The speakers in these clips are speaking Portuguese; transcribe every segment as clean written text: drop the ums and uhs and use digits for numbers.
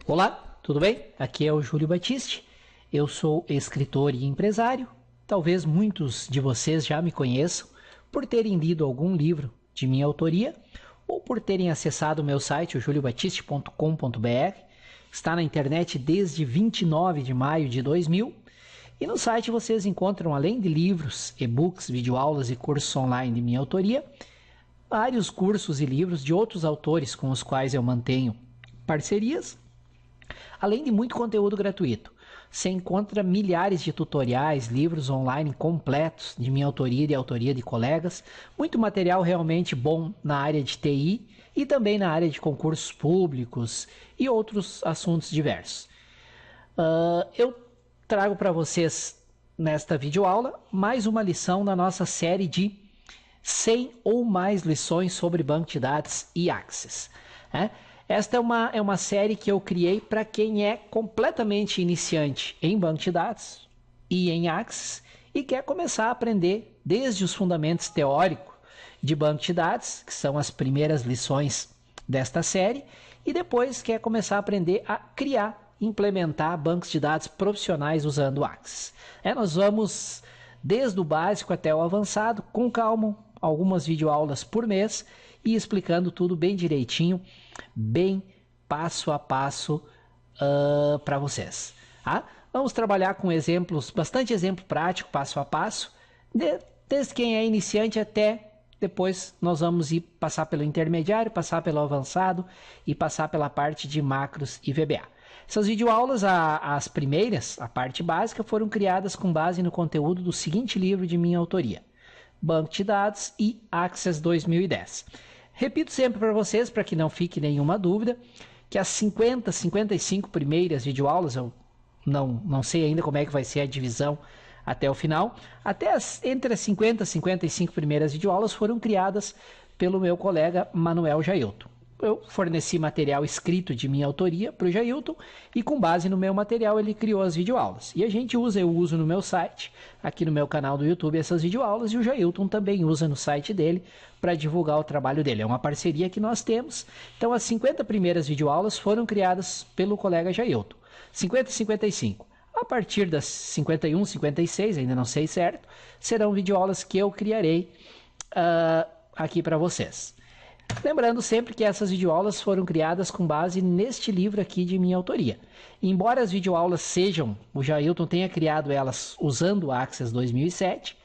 Olá, tudo bem? Aqui é o Júlio Batiste. Eu sou escritor e empresário. Talvez muitos de vocês já me conheçam por terem lido algum livro de minha autoria ou por terem acessado o meu site, o juliobatiste.com.br. Está na internet desde 29 de maio de 2000. E no site vocês encontram, além de livros, e-books, videoaulas e cursos online de minha autoria, vários cursos e livros de outros autores com os quais eu mantenho parcerias, além de muito conteúdo gratuito. Você encontra milhares de tutoriais, livros online completos de minha autoria e de autoria de colegas, muito material realmente bom na área de TI e também na área de concursos públicos e outros assuntos diversos. Eu trago para vocês nesta videoaula mais uma lição da nossa série de 100 ou mais lições sobre banco de dados e Access. Esta é uma série que eu criei para quem é completamente iniciante em banco de dados e em Access e quer começar a aprender desde os fundamentos teóricos de banco de dados, que são as primeiras lições desta série, e depois quer começar a aprender a criar, implementar bancos de dados profissionais usando o Access. Nós vamos desde o básico até o avançado, com calma, algumas videoaulas por mês e explicando tudo bem direitinho, bem passo a passo para vocês. Vamos trabalhar com exemplos, bastante exemplo prático, passo a passo, desde quem é iniciante até depois nós vamos ir passar pelo intermediário, passar pelo avançado e passar pela parte de macros e VBA. Essas videoaulas, as primeiras, a parte básica, foram criadas com base no conteúdo do seguinte livro de minha autoria: Banco de Dados e Access 2010. Repito sempre para vocês, para que não fique nenhuma dúvida, que as 50, 55 primeiras videoaulas, eu não sei ainda como é que vai ser a divisão até o final, entre as 50 e 55 primeiras videoaulas foram criadas pelo meu colega Manuel Jailton. Eu forneci material escrito de minha autoria para o Jailton e com base no meu material ele criou as videoaulas. E eu uso no meu site, aqui no meu canal do YouTube, essas videoaulas, e o Jailton também usa no site dele para divulgar o trabalho dele. É uma parceria que nós temos. Então as 50 primeiras videoaulas foram criadas pelo colega Jailton. 50 e 55. A partir das 51, 56, ainda não sei certo, serão videoaulas que eu criarei aqui para vocês. Lembrando sempre que essas videoaulas foram criadas com base neste livro aqui de minha autoria. Embora as videoaulas o Jailton tenha criado elas usando o Access 2007,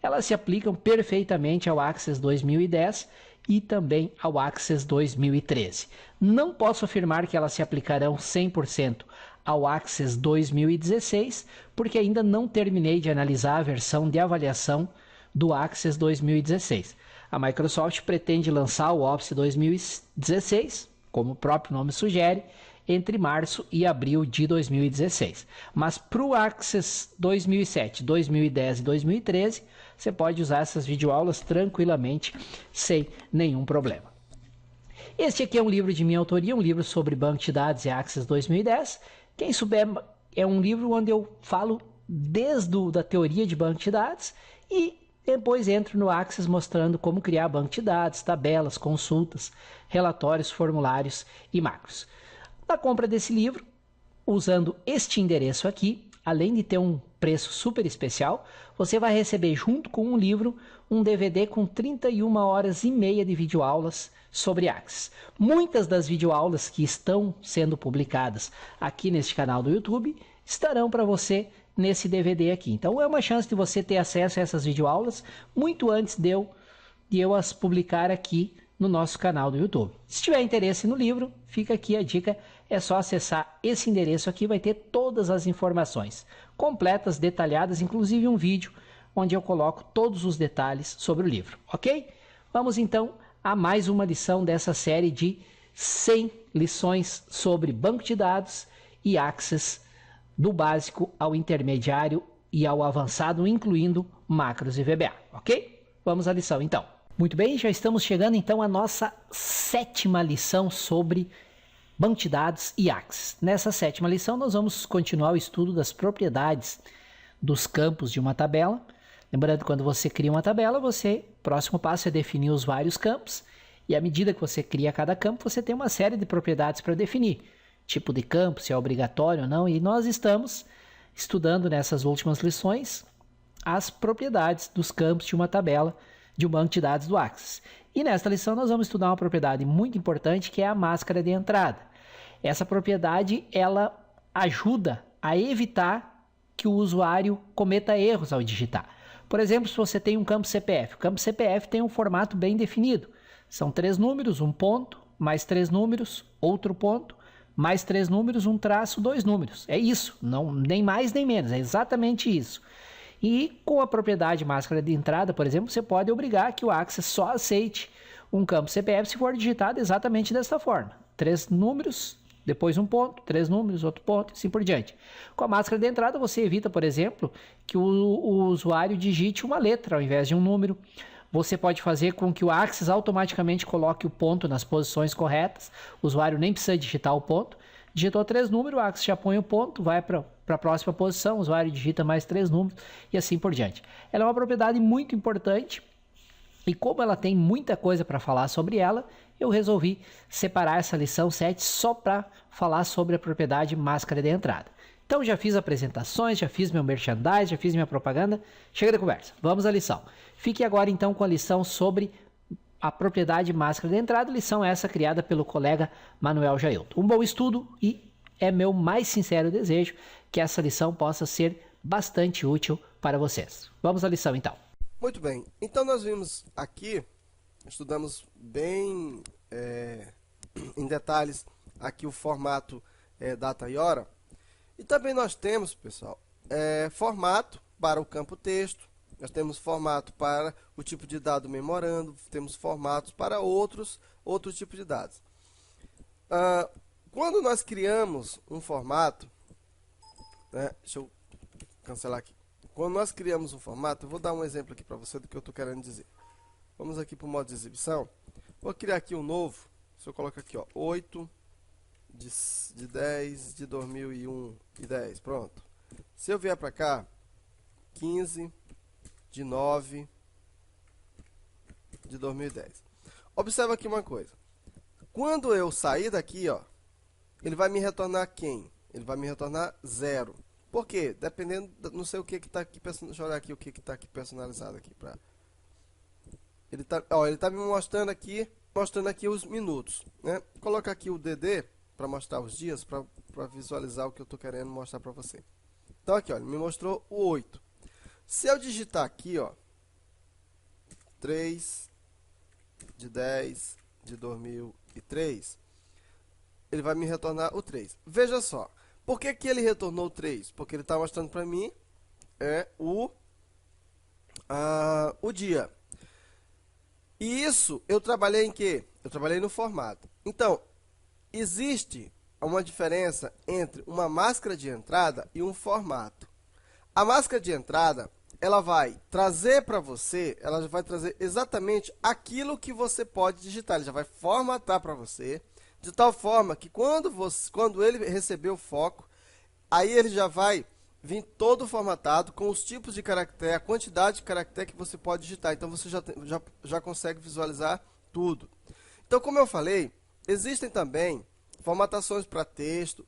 elas se aplicam perfeitamente ao Access 2010 e também ao Access 2013. Não posso afirmar que elas se aplicarão 100% ao Access 2016, porque ainda não terminei de analisar a versão de avaliação do Access 2016. A Microsoft pretende lançar o Office 2016, como o próprio nome sugere, entre março e abril de 2016. Mas para o Access 2007, 2010 e 2013, você pode usar essas videoaulas tranquilamente, sem nenhum problema. Este aqui é um livro de minha autoria, um livro sobre banco de dados e Access 2010. Quem souber, é um livro onde eu falo desde a teoria de banco de dados e depois entro no Access mostrando como criar banco de dados, tabelas, consultas, relatórios, formulários e macros. Na compra desse livro, usando este endereço aqui, além de ter um preço super especial, você vai receber junto com um livro um DVD com 31 horas e meia de videoaulas sobre Access. Muitas das videoaulas que estão sendo publicadas aqui neste canal do YouTube estarão para você nesse DVD aqui. Então é uma chance de você ter acesso a essas videoaulas muito antes de eu as publicar aqui no nosso canal do YouTube. Se tiver interesse no livro, fica aqui a dica, é só acessar esse endereço aqui, vai ter todas as informações completas, detalhadas, inclusive um vídeo onde eu coloco todos os detalhes sobre o livro, ok? Vamos então a mais uma lição dessa série de 100 lições sobre banco de dados e Access, do básico ao intermediário e ao avançado, incluindo macros e VBA, ok? Vamos à lição então. Muito bem, já estamos chegando então à nossa 7ª lição sobre banco de dados e Access. Nessa 7ª lição nós vamos continuar o estudo das propriedades dos campos de uma tabela. Lembrando que quando você cria uma tabela, próximo passo é definir os vários campos, e à medida que você cria cada campo, você tem uma série de propriedades para definir. tipo de campo, se é obrigatório ou não, e nós estamos estudando nessas últimas lições as propriedades dos campos de uma tabela de um banco de dados do Axis. E nesta lição nós vamos estudar uma propriedade muito importante que é a máscara de entrada. Essa propriedade ela ajuda a evitar que o usuário cometa erros ao digitar. Por exemplo, se você tem um campo CPF, o campo CPF tem um formato bem definido. São 3 números, um ponto, mais 3 números, outro ponto, mais 3 números, um traço, 2 números. É isso, não, nem mais nem menos, é exatamente isso. E com a propriedade máscara de entrada, por exemplo, você pode obrigar que o Axis só aceite um campo CPF se for digitado exatamente desta forma. 3 números, depois um ponto, 3 números, outro ponto, assim por diante. Com a máscara de entrada, você evita, por exemplo, que o usuário digite uma letra ao invés de um número. Você pode fazer com que o Axis automaticamente coloque o ponto nas posições corretas. O usuário nem precisa digitar o ponto. Digitou 3 números, o Axis já põe o ponto, vai para a próxima posição, o usuário digita mais 3 números e assim por diante. Ela é uma propriedade muito importante e como ela tem muita coisa para falar sobre ela, eu resolvi separar essa lição 7 só para falar sobre a propriedade máscara de entrada. Então já fiz apresentações, já fiz meu merchandising, já fiz minha propaganda, chega de conversa, vamos à lição. Fique agora então com a lição sobre a propriedade máscara de entrada, lição essa criada pelo colega Manuel Jailton. Um bom estudo e é meu mais sincero desejo que essa lição possa ser bastante útil para vocês. Vamos à lição então. Muito bem, então nós vimos aqui, estudamos bem em detalhes aqui o formato data e hora. E também nós temos, pessoal, formato para o campo texto, nós temos formato para o tipo de dado memorando, temos formatos para outros tipos de dados. Quando nós criamos um formato, deixa eu cancelar aqui. Quando nós criamos um formato, eu vou dar um exemplo aqui para você do que eu estou querendo dizer. Vamos aqui para o modo de exibição. Vou criar aqui um novo. Se eu coloco aqui, ó, 8 de 10 de 2001 e 10, pronto. Se eu vier para cá, 15 de 9 de 2010. Observa aqui uma coisa. Quando eu sair daqui, ó, ele vai me retornar quem? Ele vai me retornar 0. Por quê? Dependendo, não sei o que está aqui, deixa eu olhar aqui o que está aqui personalizado aqui para. Ele tá me mostrando aqui os minutos, né? Coloca aqui o DD para mostrar os dias, para visualizar o que eu estou querendo mostrar para você. Então aqui, ó, ele me mostrou o 8. Se eu digitar aqui, ó, 3 de 10 de 2003, ele vai me retornar o 3. Veja só, por que ele retornou o 3? Porque ele está mostrando para mim o dia. E isso eu trabalhei em quê? Eu trabalhei no formato. Então, existe uma diferença entre uma máscara de entrada e um formato. A máscara de entrada, ela vai trazer para você, ela vai trazer exatamente aquilo que você pode digitar. Ele já vai formatar para você, de tal forma que quando ele receber o foco, aí ele já vai vir todo formatado com os tipos de caractere, a quantidade de caractere que você pode digitar. Então você já consegue visualizar tudo. Então, como eu falei, existem também formatações para texto,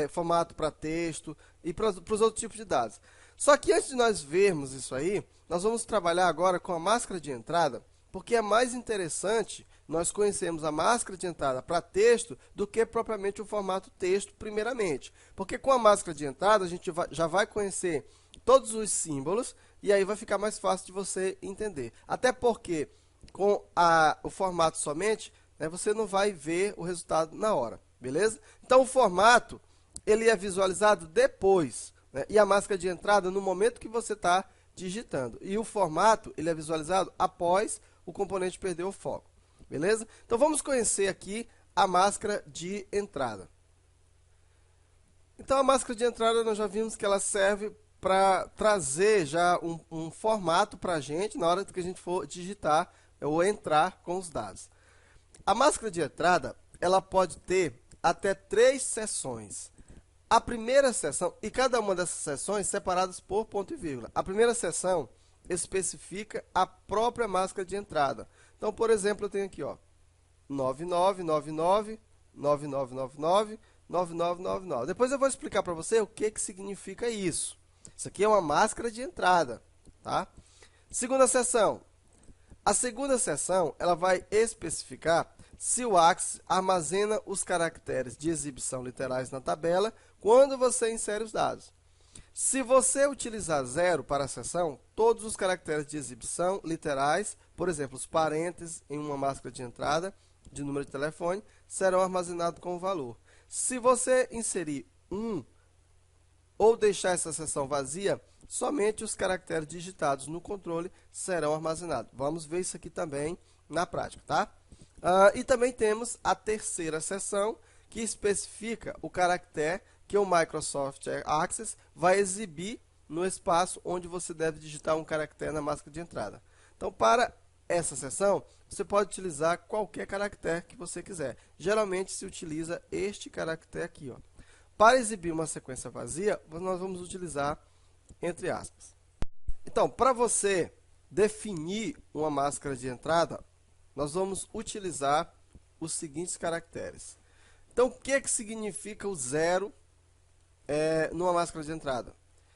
formato para texto e para os outros tipos de dados. Só que antes de nós vermos isso aí, nós vamos trabalhar agora com a máscara de entrada, porque é mais interessante nós conhecermos a máscara de entrada para texto do que propriamente o formato texto primeiramente. Porque com a máscara de entrada a gente já vai conhecer todos os símbolos e aí vai ficar mais fácil de você entender. Até porque com o formato somente, né, você não vai ver o resultado na hora, beleza? Então o formato ele é visualizado depois, né, e a máscara de entrada no momento que você está digitando. E o formato ele é visualizado após o componente perder o foco. Beleza? Então vamos conhecer aqui a máscara de entrada. Então a máscara de entrada nós já vimos que ela serve para trazer já um formato para a gente na hora que a gente for digitar ou entrar com os dados. A máscara de entrada ela pode ter até 3 seções. A primeira seção, e cada uma dessas seções separadas por ponto e vírgula. A primeira seção especifica a própria máscara de entrada. Então, por exemplo, eu tenho aqui, ó, 9999, 9999, 9999. Depois eu vou explicar para você o que significa isso. Isso aqui é uma máscara de entrada, tá? Segunda seção. A segunda seção, ela vai especificar se o Axis armazena os caracteres de exibição literais na tabela quando você insere os dados. Se você utilizar 0 para a seção, todos os caracteres de exibição literais, por exemplo, os parênteses em uma máscara de entrada de número de telefone, serão armazenados com o valor. Se você inserir 1 ou deixar essa seção vazia, somente os caracteres digitados no controle serão armazenados. Vamos ver isso aqui também na prática, tá? E também temos a terceira seção, que especifica o caractere que o Microsoft Access vai exibir no espaço onde você deve digitar um caractere na máscara de entrada. Então, para essa seção, você pode utilizar qualquer caractere que você quiser. Geralmente, se utiliza este caractere aqui, ó. Para exibir uma sequência vazia, nós vamos utilizar entre aspas. Então, para você definir uma máscara de entrada, nós vamos utilizar os seguintes caracteres. Então, o que significa o 0 numa máscara de entrada?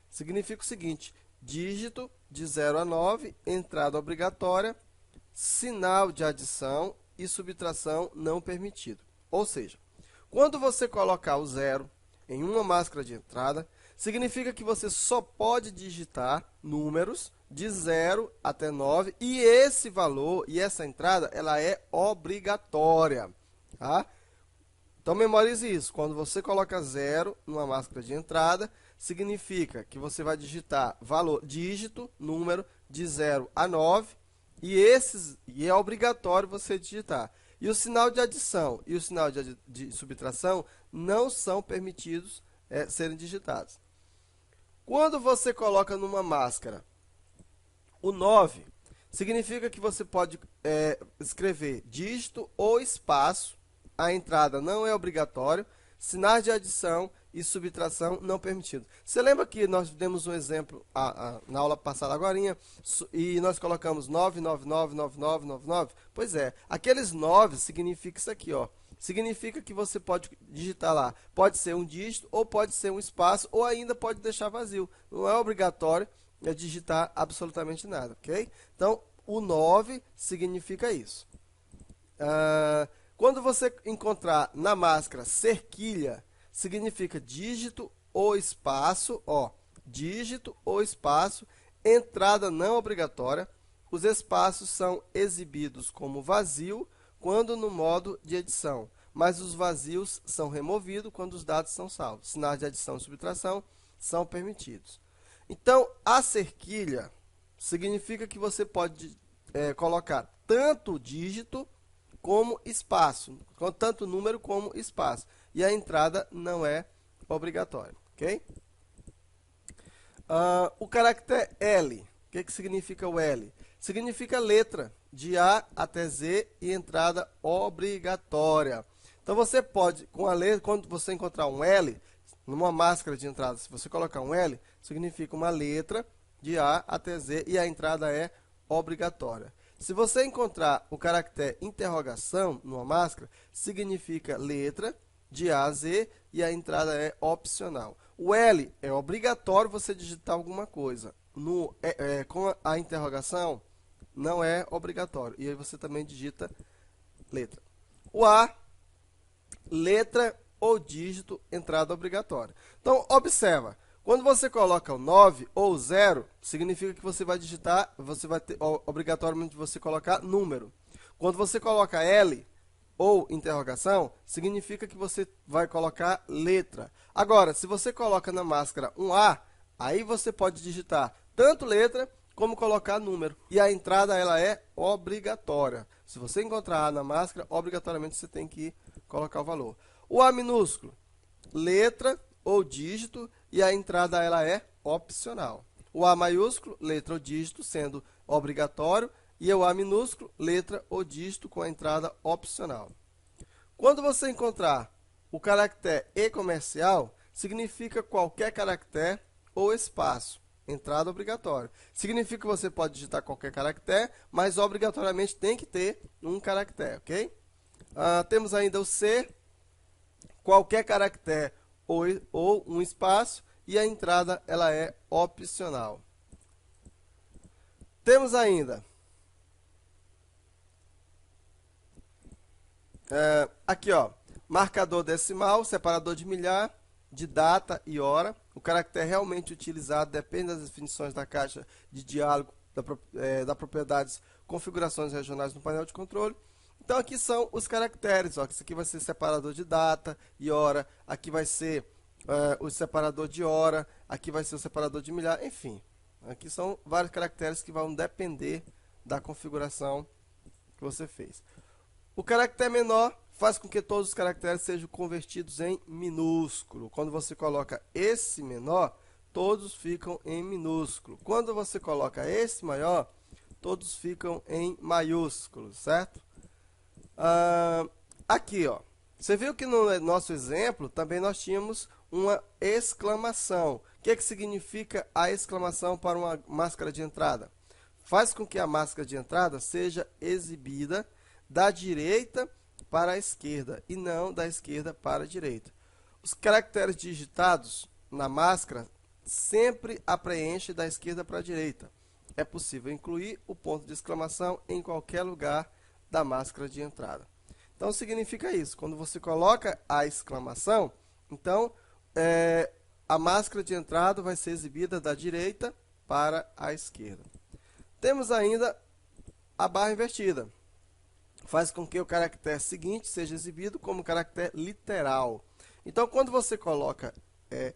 Significa o seguinte: dígito de 0 a 9, entrada obrigatória, sinal de adição e subtração não permitido. Ou seja, quando você colocar o 0 em uma máscara de entrada, significa que você só pode digitar números de 0 até 9 e esse valor e essa entrada ela é obrigatória, tá? Então memorize isso. Quando você coloca 0 numa máscara de entrada, significa que você vai digitar valor, dígito, número de 0 a 9 e é obrigatório você digitar. E o sinal de adição e o sinal de subtração não são permitidos serem digitados. Quando você coloca numa máscara o 9, significa que você pode escrever dígito ou espaço, a entrada não é obrigatório, sinais de adição e subtração não permitido. Você lembra que nós demos um exemplo na aula passada agorinha, e nós colocamos 9999999? Pois é, aqueles 9 significa isso aqui, ó. Significa que você pode digitar lá, pode ser um dígito, ou pode ser um espaço, ou ainda pode deixar vazio. Não é obrigatório digitar absolutamente nada, ok? Então, o 9 significa isso. Quando você encontrar na máscara cerquilha, significa dígito ou espaço, ó, dígito ou espaço, entrada não obrigatória. Os espaços são exibidos como vazio quando no modo de edição, mas os vazios são removidos quando os dados são salvos. Sinais de adição e subtração são permitidos. Então, a cerquilha significa que você pode colocar tanto dígito como espaço, tanto número como espaço. E a entrada não é obrigatória, ok? O caractere L, o que significa o L? Significa letra de A até Z e entrada obrigatória. Então, você pode, com a letra, quando você encontrar um L, numa máscara de entrada, se você colocar um L, significa uma letra de A até Z e a entrada é obrigatória. Se você encontrar o caractere interrogação numa máscara, significa letra de A a Z e a entrada é opcional. O L é obrigatório você digitar alguma coisa. Com a interrogação, não é obrigatório. E aí você também digita letra. O A, letra ou dígito, entrada obrigatória. Então, observa. Quando você coloca o 9 ou 0, significa que você vai digitar, você vai ter obrigatoriamente você colocar número. Quando você coloca L ou interrogação, significa que você vai colocar letra. Agora, se você coloca na máscara um A, aí você pode digitar tanto letra como colocar número. E a entrada ela é obrigatória. Se você encontrar A na máscara, obrigatoriamente você tem que colocar o valor. O A minúsculo, letra ou dígito, e a entrada ela é opcional. O A maiúsculo, letra ou dígito, sendo obrigatório, e o A minúsculo, letra ou dígito com a entrada opcional. Quando você encontrar o caractere E comercial, significa qualquer caractere ou espaço, entrada obrigatória. Significa que você pode digitar qualquer caractere, mas obrigatoriamente tem que ter um caractere, ok? Temos ainda o C, qualquer caractere ou um espaço, e a entrada ela é opcional. Temos ainda aqui, ó, marcador decimal, separador de milhar, de data e hora. O caractere realmente utilizado depende das definições da caixa de diálogo da propriedades configurações regionais no painel de controle. Então aqui são os caracteres, ó, isso aqui vai ser separador de data e hora, aqui vai ser o separador de hora, aqui vai ser o separador de milhar, enfim. Aqui são vários caracteres que vão depender da configuração que você fez. O caractere menor faz com que todos os caracteres sejam convertidos em minúsculo. Quando você coloca esse menor, todos ficam em minúsculo. Quando você coloca esse maior, todos ficam em maiúsculo, certo? Aqui, ó, você viu que no nosso exemplo também nós tínhamos uma exclamação. O que significa a exclamação para uma máscara de entrada? Faz com que a máscara de entrada seja exibida da direita para a esquerda e não da esquerda para a direita. Os caracteres digitados na máscara sempre a preenche da esquerda para a direita. É possível incluir o ponto de exclamação em qualquer lugar da máscara de entrada. Então significa isso, quando você coloca a exclamação, então a máscara de entrada vai ser exibida da direita para a esquerda. Temos ainda a barra invertida. Faz com que o caractere seguinte seja exibido como caractere literal. Então, quando você coloca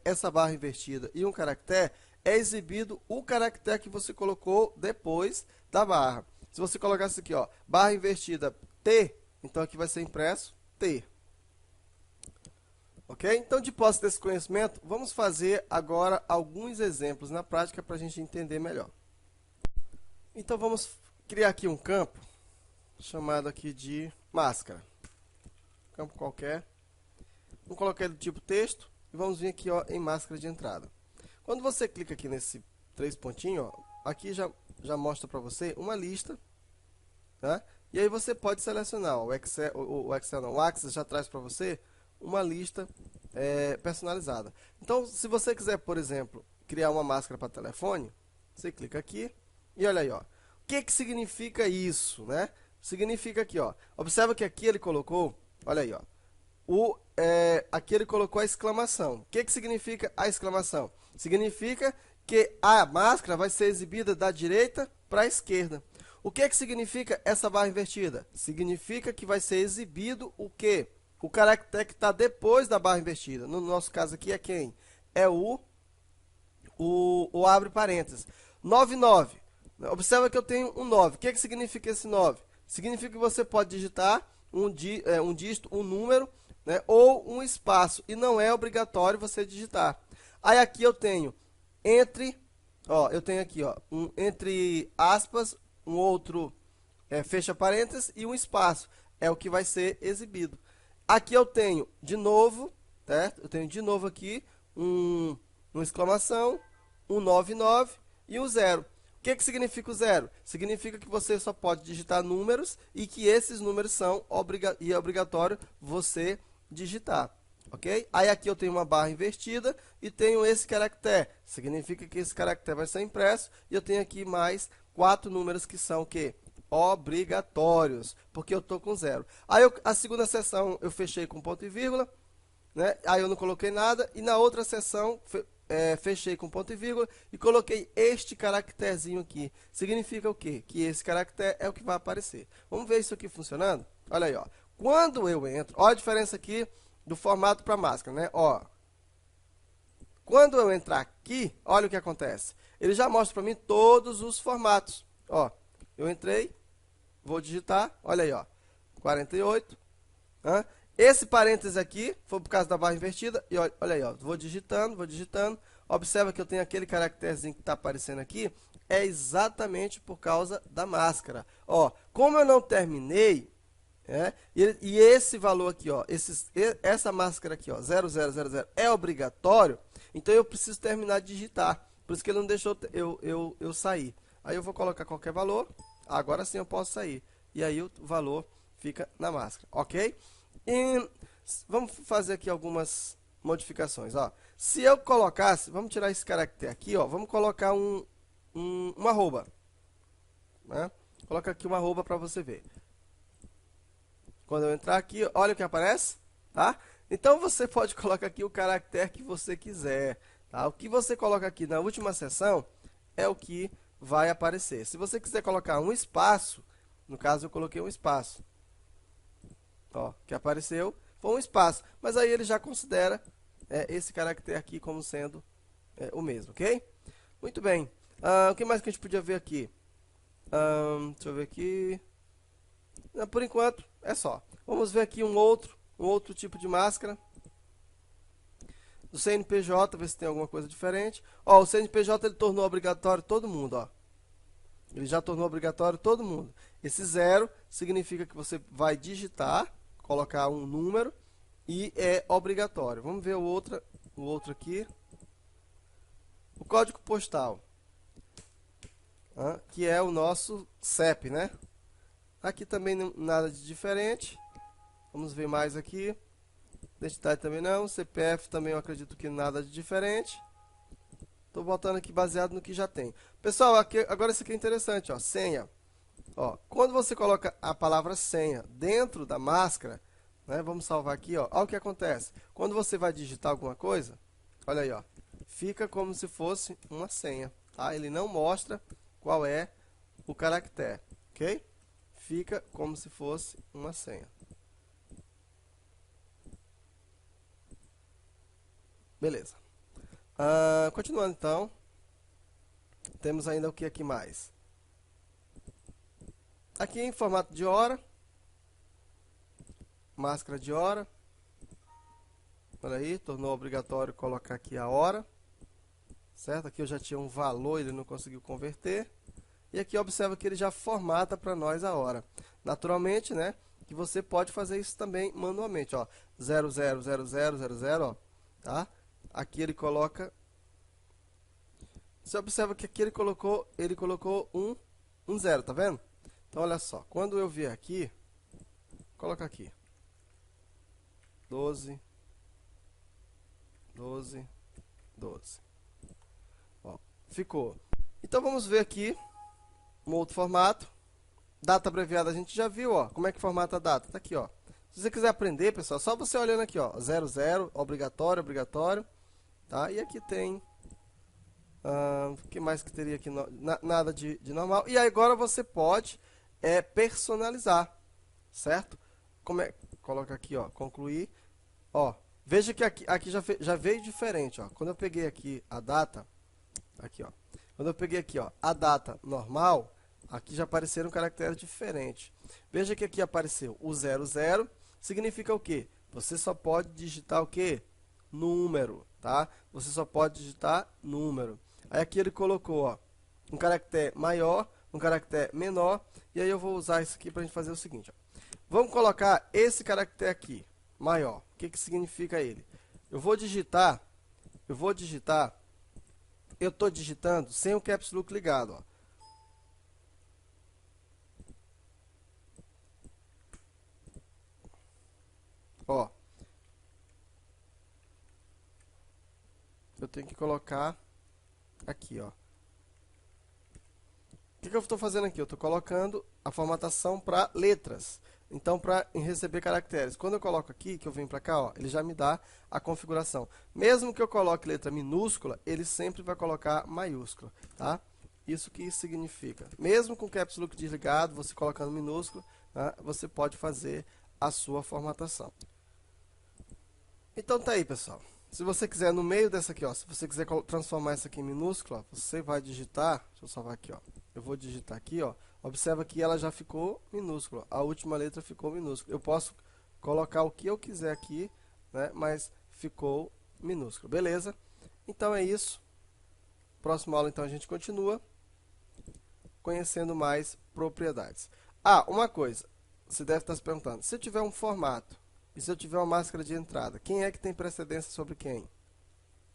essa barra invertida e um caractere, é exibido o caractere que você colocou depois da barra. Se você colocasse aqui, ó, barra invertida T, então aqui vai ser impresso T. Ok? Então, de posse desse conhecimento, vamos fazer agora alguns exemplos na prática para a gente entender melhor. Então, vamos criar aqui um campo chamado aqui de máscara. Campo qualquer. Vamos colocar ele do tipo texto e vamos vir aqui, ó, em máscara de entrada. Quando você clica aqui nesse 3 pontinhos, ó, aqui já mostra para você uma lista, tá? E aí você pode selecionar. O Access já traz para você uma lista personalizada. Então, se você quiser, por exemplo, criar uma máscara para telefone, você clica aqui e olha aí, ó. O que significa isso, né? Significa aqui, ó. Observa que aqui ele colocou, olha aí, ó. Aqui ele colocou a exclamação. O que significa a exclamação? Significa que a máscara vai ser exibida da direita para a esquerda. O que significa essa barra invertida? Significa que vai ser exibido o quê? O caractere que está depois da barra invertida. No nosso caso aqui é quem? É o abre parênteses. 99. Observa que eu tenho um 9. O que significa esse 9? Significa que você pode digitar um dígito, um número, né, ou um espaço. E não é obrigatório você digitar. Aí aqui eu tenho eu tenho aqui, ó, entre aspas, um outro fecha parênteses e um espaço. É o que vai ser exibido. Aqui eu tenho de novo, certo? Eu tenho de novo aqui uma exclamação, um 99 e um 0. O que significa o 0? Significa que você só pode digitar números e que esses números são obrigatório você digitar. Ok? Aí aqui eu tenho uma barra invertida e tenho esse caractere. Significa que esse caractere vai ser impresso e eu tenho aqui mais 4 números que são o quê? Obrigatórios, porque eu estou com 0. Aí a segunda seção eu fechei com ponto e vírgula, né? Aí eu não coloquei nada e na outra seção fechei com ponto e vírgula e coloquei este caracterezinho aqui. Significa o quê? Que esse caractere é o que vai aparecer. Vamos ver isso aqui funcionando? Olha aí, ó. Quando eu entro, olha a diferença aqui do formato para máscara, né? Ó, quando eu entrar aqui, olha o que acontece. Ele já mostra para mim todos os formatos. Ó, eu entrei, vou digitar, olha aí, ó, 48. Esse parênteses aqui foi por causa da barra invertida. E olha aí, ó, vou digitando. Observa que eu tenho aquele caracterezinho que está aparecendo aqui. É exatamente por causa da máscara. Ó, como eu não terminei, e esse valor aqui, ó, essa máscara aqui, ó, 0000 é obrigatório, então eu preciso terminar de digitar. Por isso que ele não deixou eu sair. Aí eu vou colocar qualquer valor. Agora sim eu posso sair. E aí o valor fica na máscara, ok? E Vamos fazer aqui algumas modificações. Ó. Se eu colocasse, vamos tirar esse caractere aqui, ó, vamos colocar uma arroba. Né? Coloca aqui uma arroba para você ver. Quando eu entrar aqui, olha o que aparece. Tá? Então você pode colocar aqui o caractere que você quiser. Tá? O que você coloca aqui na última seção é o que vai aparecer. Se você quiser colocar um espaço, no caso eu coloquei um espaço. Ó, que apareceu foi um espaço. Mas aí ele já considera esse caractere aqui como sendo o mesmo, ok? Muito bem. O que mais que a gente podia ver aqui? Deixa eu ver aqui. Por enquanto, é só. Vamos ver aqui um outro tipo de máscara. Do CNPJ, ver se tem alguma coisa diferente. Ó, o CNPJ ele tornou obrigatório todo mundo, ó. Ele já tornou obrigatório todo mundo. Esse 0 significa que você vai digitar, colocar um número e é obrigatório. Vamos ver o outro aqui. O código postal, que é o nosso CEP, né? Aqui também nada de diferente. Vamos ver mais aqui. Identidade também não. CPF também eu acredito que nada de diferente. Estou botando aqui baseado no que já tem. Pessoal, aqui, agora isso aqui é interessante, ó, senha. Ó, quando você coloca a palavra senha dentro da máscara, né, vamos salvar aqui, ó, olha o que acontece. Quando você vai digitar alguma coisa, olha aí, ó, fica como se fosse uma senha, tá? Ele não mostra qual é o caractere, ok? Fica como se fosse uma senha. Beleza. Continuando então, temos ainda o que aqui mais? Aqui em formato de hora, máscara de hora. Olha aí, tornou obrigatório colocar aqui a hora. Certo? Aqui eu já tinha um valor, ele não conseguiu converter. E aqui observa que ele já formata para nós a hora. Naturalmente, né, que você pode fazer isso também manualmente, ó. 000000, ó, tá? Aqui ele coloca. Você observa que aqui ele colocou um 0, tá vendo? Então olha só, quando eu vier aqui, coloca aqui 12 12 12. Ó, ficou. Então vamos ver aqui um outro formato. Data abreviada a gente já viu, ó. Como é que formata a data? Tá aqui, ó. Se você quiser aprender, pessoal, só você olhando aqui, ó, 00, obrigatório, obrigatório, tá? E aqui tem o que mais que teria aqui? Nada de normal. E agora você pode personalizar, certo? Como é? Coloca aqui, ó, concluir. Ó, veja que aqui já veio diferente, ó. Quando eu peguei aqui a data, aqui, ó. Quando eu peguei aqui, ó, a data normal, aqui já apareceram caracteres diferentes. Veja que aqui apareceu o 00, significa o quê? Você só pode digitar o quê? Número, tá? Você só pode digitar número. Aí aqui ele colocou, ó, um caractere maior, um caractere menor, e aí eu vou usar isso aqui para a gente fazer o seguinte, ó. Vamos colocar esse caractere aqui, maior. O que significa ele? Eu estou digitando sem o caps lock ligado, ó. Ó, eu tenho que colocar aqui, ó. O que eu estou fazendo aqui? Eu estou colocando a formatação para letras. Então, para receber caracteres. Quando eu coloco aqui, que eu venho para cá, ó, ele já me dá a configuração. Mesmo que eu coloque letra minúscula, ele sempre vai colocar maiúscula, tá? Isso que isso significa. Mesmo com o caps lock desligado, você colocando minúsculo, tá? Você pode fazer a sua formatação. Então tá aí, pessoal. Se você quiser, no meio dessa aqui, ó, se você quiser transformar essa aqui em minúscula, você vai digitar, deixa eu salvar aqui, ó. Eu vou digitar aqui, ó. Observa que ela já ficou minúscula. A última letra ficou minúscula. Eu posso colocar o que eu quiser aqui, né, mas ficou minúsculo. Beleza? Então é isso. Próxima aula, então, a gente continua conhecendo mais propriedades. Ah, uma coisa. Você deve estar se perguntando. Se eu tiver um formato e se eu tiver uma máscara de entrada, quem é que tem precedência sobre quem?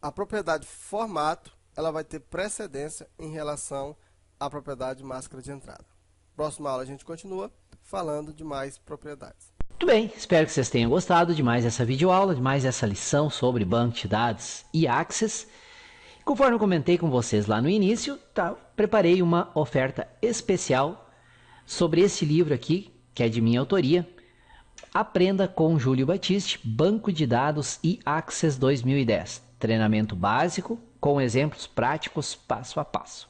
A propriedade formato, ela vai ter precedência em relação à propriedade máscara de entrada. Próxima aula a gente continua falando de mais propriedades. Muito bem, espero que vocês tenham gostado de mais essa videoaula, de mais essa lição sobre banco de dados e Access. Conforme eu comentei com vocês lá no início, preparei uma oferta especial sobre esse livro aqui, que é de minha autoria. Aprenda com Júlio Batiste, Banco de Dados e Access 2010. Treinamento básico com exemplos práticos passo a passo.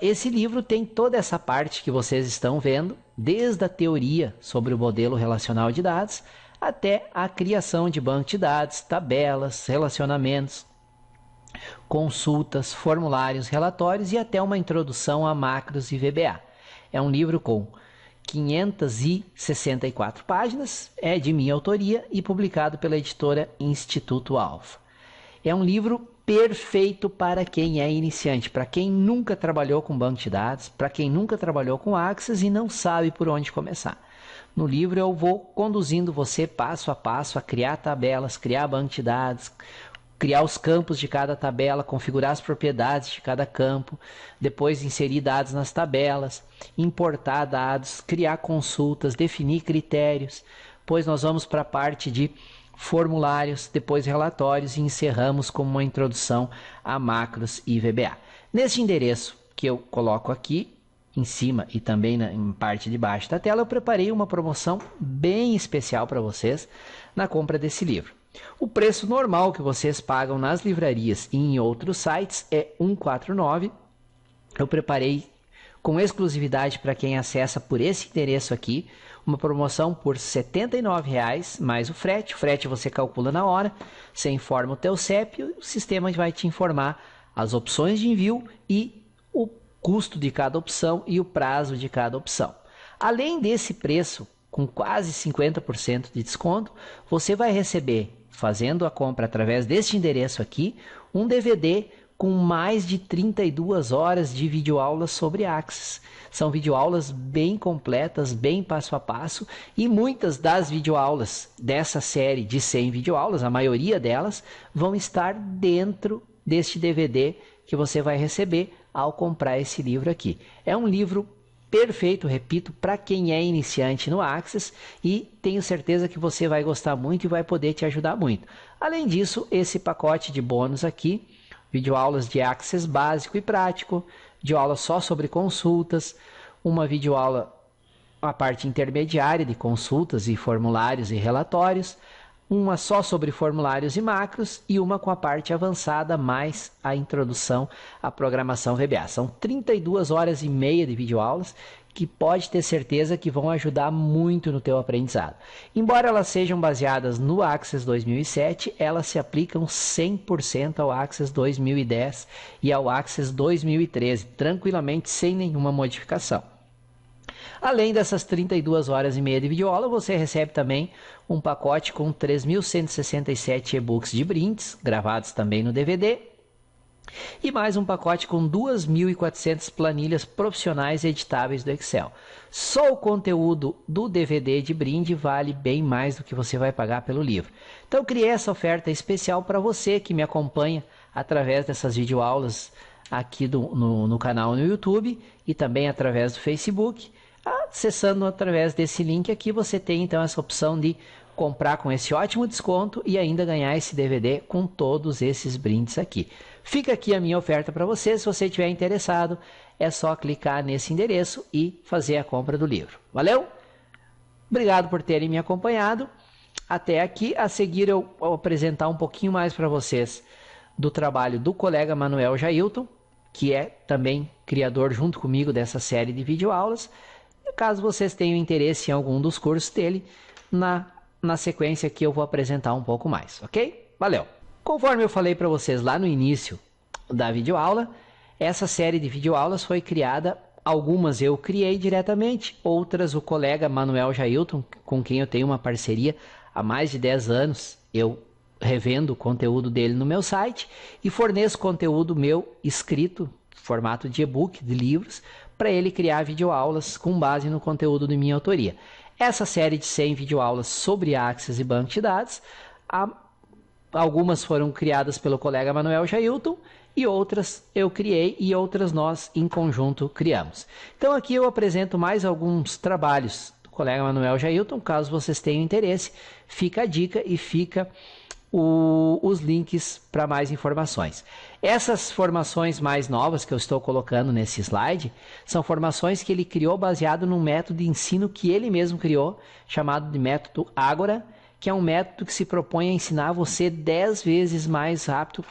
Esse livro tem toda essa parte que vocês estão vendo, desde a teoria sobre o modelo relacional de dados até a criação de banco de dados, tabelas, relacionamentos, consultas, formulários, relatórios e até uma introdução a macros e VBA. É um livro com 564 páginas, é de minha autoria e publicado pela editora Instituto Alfa. É um livro perfeito para quem é iniciante, para quem nunca trabalhou com banco de dados, para quem nunca trabalhou com Access e não sabe por onde começar. No livro eu vou conduzindo você passo a passo a criar tabelas, criar banco de dados, criar os campos de cada tabela, configurar as propriedades de cada campo, depois inserir dados nas tabelas, importar dados, criar consultas, definir critérios. Depois nós vamos para a parte de formulários, depois relatórios e encerramos com uma introdução a macros e VBA. Neste endereço que eu coloco aqui em cima e também em parte de baixo da tela, eu preparei uma promoção bem especial para vocês na compra desse livro. O preço normal que vocês pagam nas livrarias e em outros sites é R$ 149. Eu preparei com exclusividade para quem acessa por esse endereço aqui, uma promoção por R$ 79,00 mais o frete. O frete você calcula na hora, você informa o teu CEP e o sistema vai te informar as opções de envio e o custo de cada opção e o prazo de cada opção. Além desse preço, com quase 50% de desconto, você vai receber, fazendo a compra através deste endereço aqui, um DVD com mais de 32 horas de videoaulas sobre Access. São videoaulas bem completas, bem passo a passo, e muitas das videoaulas dessa série de 100 videoaulas, a maioria delas, vão estar dentro deste DVD que você vai receber ao comprar esse livro aqui. É um livro perfeito, repito, para quem é iniciante no Access e tenho certeza que você vai gostar muito e vai poder te ajudar muito. Além disso, esse pacote de bônus aqui, videoaulas de Access básico e prático, videoaula só sobre consultas, uma videoaula, a parte intermediária de consultas e formulários e relatórios, uma só sobre formulários e macros e uma com a parte avançada mais a introdução à programação VBA. São 32 horas e meia de videoaulas que pode ter certeza que vão ajudar muito no teu aprendizado. Embora elas sejam baseadas no Access 2007, elas se aplicam 100% ao Access 2010 e ao Access 2013, tranquilamente, sem nenhuma modificação. Além dessas 32 horas e meia de videoaula, você recebe também um pacote com 3.167 e-books de brindes, gravados também no DVD, e mais um pacote com 2.400 planilhas profissionais editáveis do Excel. Só o conteúdo do DVD de brinde vale bem mais do que você vai pagar pelo livro. Então eu criei essa oferta especial para você que me acompanha através dessas videoaulas aqui no canal no YouTube e também através do Facebook. Acessando através desse link aqui, você tem então essa opção de comprar com esse ótimo desconto e ainda ganhar esse DVD com todos esses brindes aqui. Fica aqui a minha oferta para você. Se você estiver interessado, é só clicar nesse endereço e fazer a compra do livro. Valeu? Obrigado por terem me acompanhado até aqui. A seguir eu vou apresentar um pouquinho mais para vocês do trabalho do colega Manuel Jailton, que é também criador junto comigo dessa série de videoaulas. Caso vocês tenham interesse em algum dos cursos dele, na sequência aqui eu vou apresentar um pouco mais, ok? Valeu! Conforme eu falei para vocês lá no início da videoaula, essa série de videoaulas foi criada, algumas eu criei diretamente, outras o colega Manuel Jailton, com quem eu tenho uma parceria há mais de 10 anos, eu revendo o conteúdo dele no meu site e forneço conteúdo meu escrito, formato de e-book, de livros, para ele criar videoaulas com base no conteúdo de minha autoria. Essa série de 100 videoaulas sobre Access e banco de dados, algumas foram criadas pelo colega Manuel Jailton e outras eu criei e outras nós em conjunto criamos. Então aqui eu apresento mais alguns trabalhos do colega Manuel Jailton. Caso vocês tenham interesse, fica a dica e fica os links para mais informações. Essas formações mais novas que eu estou colocando nesse slide são formações que ele criou baseado num método de ensino que ele mesmo criou, chamado de método Ágora, que é um método que se propõe a ensinar você 10 vezes mais rápido,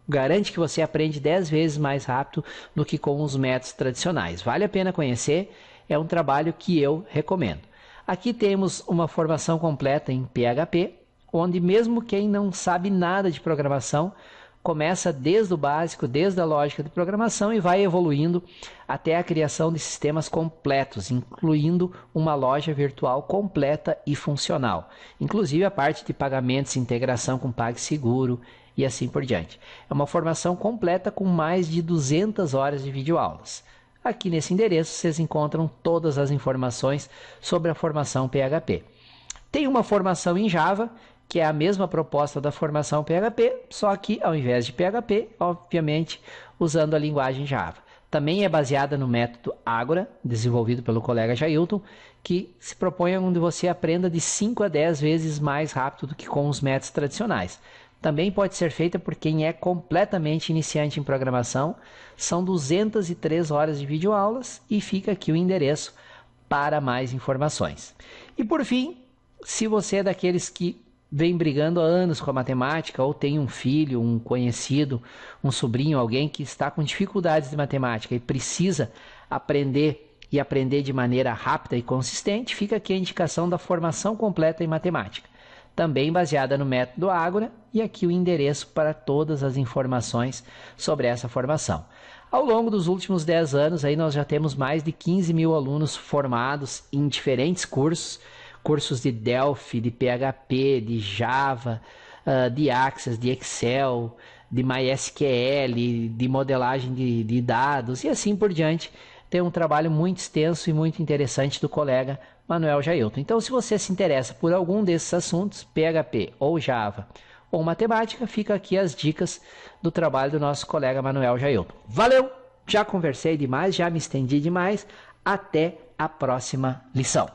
garante que você aprende 10 vezes mais rápido do que com os métodos tradicionais. Vale a pena conhecer, é um trabalho que eu recomendo. Aqui temos uma formação completa em PHP, onde mesmo quem não sabe nada de programação, começa desde o básico, desde a lógica de programação e vai evoluindo até a criação de sistemas completos, incluindo uma loja virtual completa e funcional. Inclusive a parte de pagamentos, integração com PagSeguro e assim por diante. É uma formação completa com mais de 200 horas de videoaulas. Aqui nesse endereço vocês encontram todas as informações sobre a formação PHP. Tem uma formação em Java, que é a mesma proposta da formação PHP, só que ao invés de PHP, obviamente, usando a linguagem Java. Também é baseada no método Ágora, desenvolvido pelo colega Jailton, que se propõe onde você aprenda de 5 a 10 vezes mais rápido do que com os métodos tradicionais. Também pode ser feita por quem é completamente iniciante em programação. São 203 horas de videoaulas e fica aqui o endereço para mais informações. E por fim, se você é daqueles que vem brigando há anos com a matemática, ou tem um filho, um conhecido, um sobrinho, alguém que está com dificuldades de matemática e precisa aprender e aprender de maneira rápida e consistente, fica aqui a indicação da formação completa em matemática, também baseada no método Ágora, e aqui o endereço para todas as informações sobre essa formação. Ao longo dos últimos 10 anos, aí nós já temos mais de 15 mil alunos formados em diferentes cursos de Delphi, de PHP, de Java, de Access, de Excel, de MySQL, de modelagem de dados e assim por diante. Tem um trabalho muito extenso e muito interessante do colega Manuel Jailton. Então, se você se interessa por algum desses assuntos, PHP ou Java ou matemática, fica aqui as dicas do trabalho do nosso colega Manuel Jailton. Valeu! Já conversei demais, já me estendi demais. Até a próxima lição.